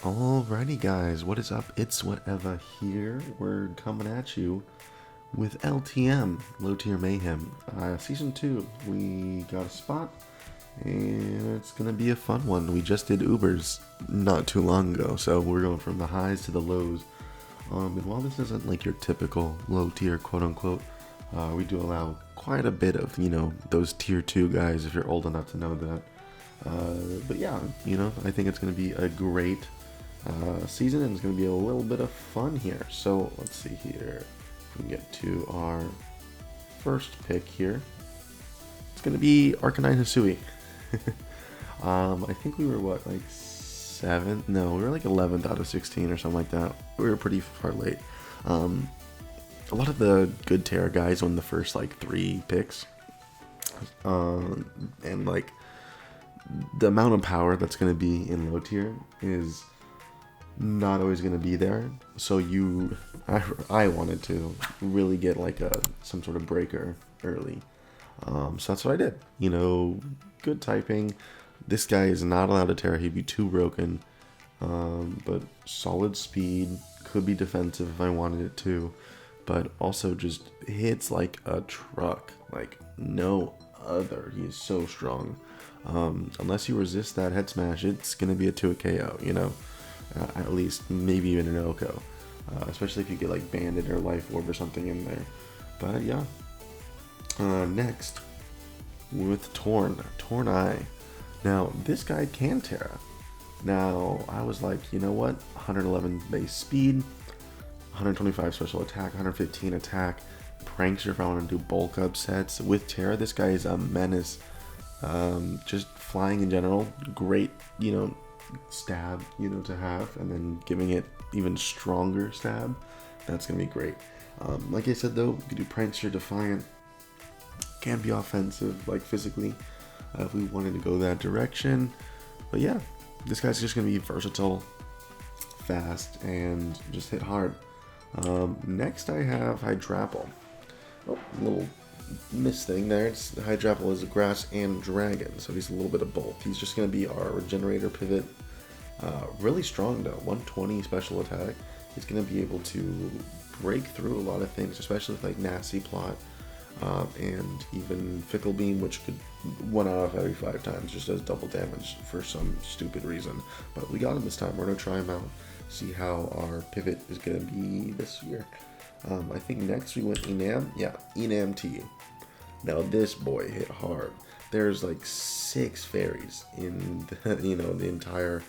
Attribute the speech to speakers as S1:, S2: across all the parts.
S1: Alrighty guys, what is up? It's Whatever here. We're coming at you with LTM, Low Tier Mayhem. Season 2, we got a spot, and it's going to be a fun one. We just did Ubers not too long ago, so we're going from the highs to the lows. And while this isn't like your typical low tier, quote unquote, we do allow quite a bit of, those tier 2 guys if you're old enough to know that. But yeah, I think it's going to be a great season, and it's going to be a little bit of fun here. So let's see here. We can get to our first pick here. It's going to be Arcanine Hisui. I think we were like 7th? No, we were like 11th out of 16 or something like that. We were pretty far late. A lot of the good Terra guys won the first like 3 picks. And like the amount of power that's going to be in low tier is not always going to be there. So I wanted to really get like some sort of breaker early. So that's what I did. Good typing. This guy is not allowed to Terra. He'd be too broken. But solid speed. Could be defensive if I wanted it to. But also just hits like a truck. Like no other. He is so strong. Unless you resist that head smash, it's going to be a 2 KO, at least, maybe even an OHKO. Especially if you get like Bandit or Life Orb or something in there. But yeah. Next, with Torn Eye. Now, this guy can Terra. Now, I was like, you know what? 111 base speed, 125 special attack, 115 attack, Prankster if I want to do bulk upsets. With Terra, this guy is a menace. Just flying in general, great, stab, to have, and then giving it even stronger stab. That's going to be great. Like I said, though, we could do Prankster, Defiant, can be offensive, like physically, if we wanted to go that direction. But yeah, this guy's just going to be versatile, fast, and just hit hard. Next I have Hydrapple. Oh, little miss thing there. Hydrapple is a grass and dragon, so he's a little bit of both. He's just going to be our regenerator pivot. Really strong though, 120 special attack. He's going to be able to break through a lot of things, especially with like Nasty Plot. And even Fickle Beam, which could 1 out of every 5 times just does double damage for some stupid reason. But we got him this time. We're going to try him out, see how our pivot is going to be this year. I think next we went Enam. Yeah, Enam T. Now this boy hit hard. There's like 6 fairies in the, the entire,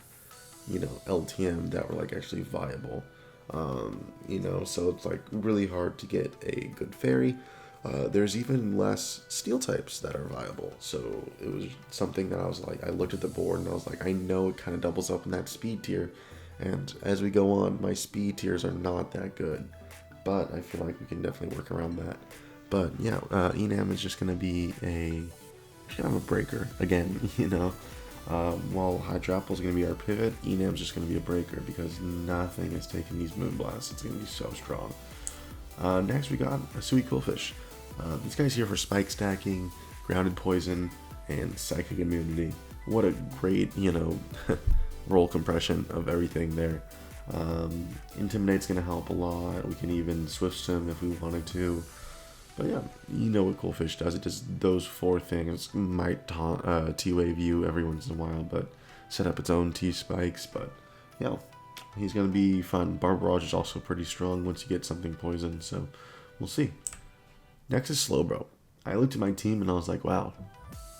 S1: LTM that were like actually viable. So it's like really hard to get a good fairy. There's even less steel types that are viable, so it was something that I was like, I looked at the board and I was like, I know it kind of doubles up in that speed tier, and as we go on, my speed tiers are not that good, but I feel like we can definitely work around that. But yeah, Enam is just going to be a breaker again, while Hydrapple is going to be our pivot. Enam's just going to be a breaker because nothing is taking these Moonblasts. It's going to be so strong. Next we got a Sweet Quillfish. This guy's here for spike stacking, grounded poison, and psychic immunity. What a great, roll compression of everything there. Intimidate's going to help a lot. We can even Swift Swim if we wanted to. But yeah, what Quillfish does. It does those 4 things. Might T-Wave you every once in a while, but set up its own T-Spikes. But yeah, he's going to be fun. Barbarage is also pretty strong once you get something poisoned, so we'll see. Next is Slowbro. I looked at my team and I was like, wow,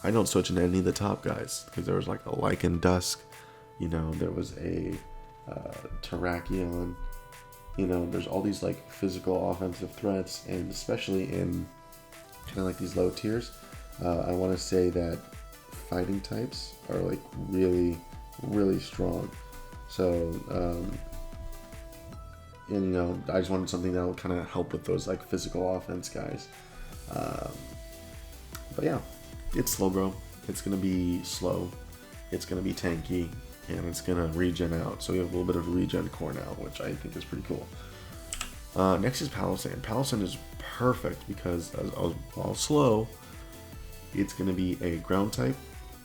S1: I don't switch into any of the top guys, because there was like a Lycan Dusk, there was a Terrakion, there's all these like physical offensive threats, and especially in kind of like these low tiers, I want to say that fighting types are like really, really strong. So, I just wanted something that would kind of help with those like physical offense guys. But yeah, it's Slowbro. It's going to be slow. It's going to be tanky. And it's going to regen out. So we have a little bit of regen core now, which I think is pretty cool. Next is Palossand. Palossand is perfect because while slow, it's going to be a ground type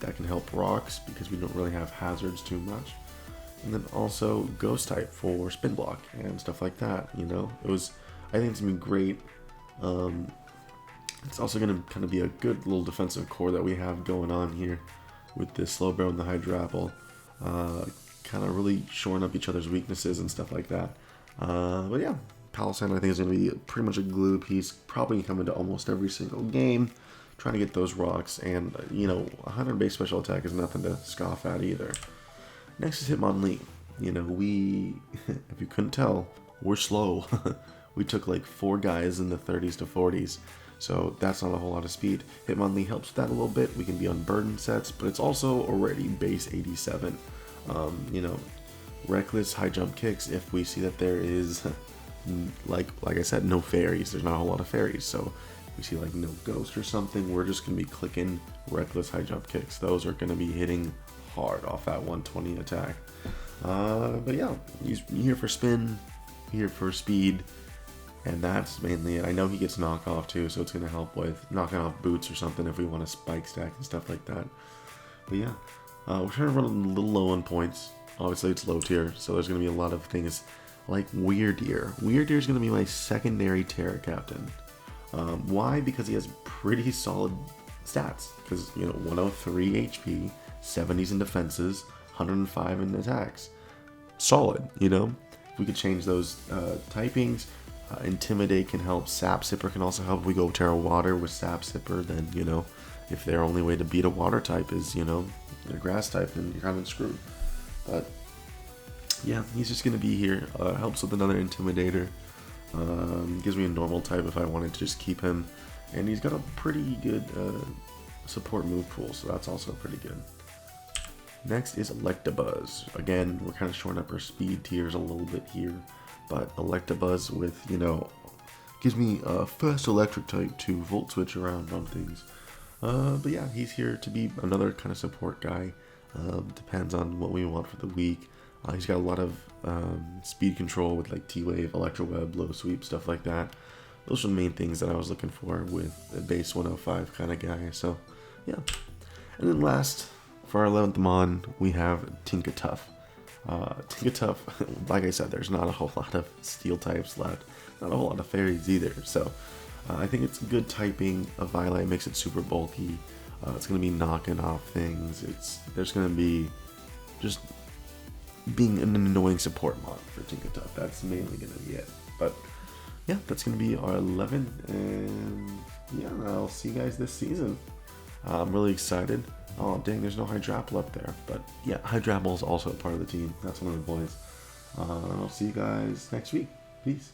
S1: that can help rocks because we don't really have hazards too much. And then also Ghost type for spin block and stuff like that, you know? I think it's going to be great. It's also going to kind of be a good little defensive core that we have going on here with this Slowbro and the Hydra Apple. Kind of really shoring up each other's weaknesses and stuff like that. But yeah, Palisand I think is going to be pretty much a glue piece, probably come into almost every single game, trying to get those rocks, and 100 base special attack is nothing to scoff at either. Next is Hitmonlee. We, if you couldn't tell, we're slow. We took like 4 guys in the 30s to 40s, so that's not a whole lot of speed. Hitmonlee helps with that a little bit. We can be on burden sets, but it's also already base 87. Reckless high jump kicks if we see that there is, like I said, no fairies. There's not a whole lot of fairies, so if we see like no ghost or something, we're just gonna be clicking reckless high jump kicks. Those are gonna be hitting hard off that 120 attack. But yeah, he's here for spin, here for speed, and that's mainly it. I know he gets knockoff too, so it's gonna help with knocking off boots or something if we want to spike stack and stuff like that. But yeah, we're trying to run a little low on points. Obviously it's low tier, so there's gonna be a lot of things like Weird Ear. Weird Ear is gonna be my secondary Terra captain. Why? Because he has pretty solid stats. Because 103 HP, 70s in defenses, 105 in attacks. Solid, If we could change those typings, Intimidate can help. Sap Sipper can also help. If we go Terra Water with Sap Sipper, then if their only way to beat a water type is a grass type, then you're kind of screwed. But yeah, he's just gonna be here. Helps with another Intimidator. Gives me a normal type if I wanted to just keep him, and he's got a pretty good support move pool, so that's also pretty good. Next is Electabuzz. Again, we're kind of shoring up our speed tiers a little bit here, but Electabuzz with gives me a fast electric type to volt switch around on things. But yeah, he's here to be another kind of support guy. Depends on what we want for the week. He's got a lot of speed control with like T-Wave, Electro Web, Low Sweep, stuff like that. Those are the main things that I was looking for with a base 105 kind of guy. So yeah. And then last, for our 11th Mon, we have Tinkatuff. Tinkatuff, like I said, there's not a whole lot of steel types left. Not a whole lot of fairies either. So I think it's good typing. A Violet makes it super bulky. It's going to be knocking off things. There's going to be just being an annoying support mod for Tinkatuff. That's mainly going to be it. But yeah, that's going to be our 11. And yeah, I'll see you guys this season. I'm really excited. Oh dang, there's no Hydrapple up there. But yeah, Hydrapple is also a part of the team. That's one of the boys. I'll see you guys next week. Peace.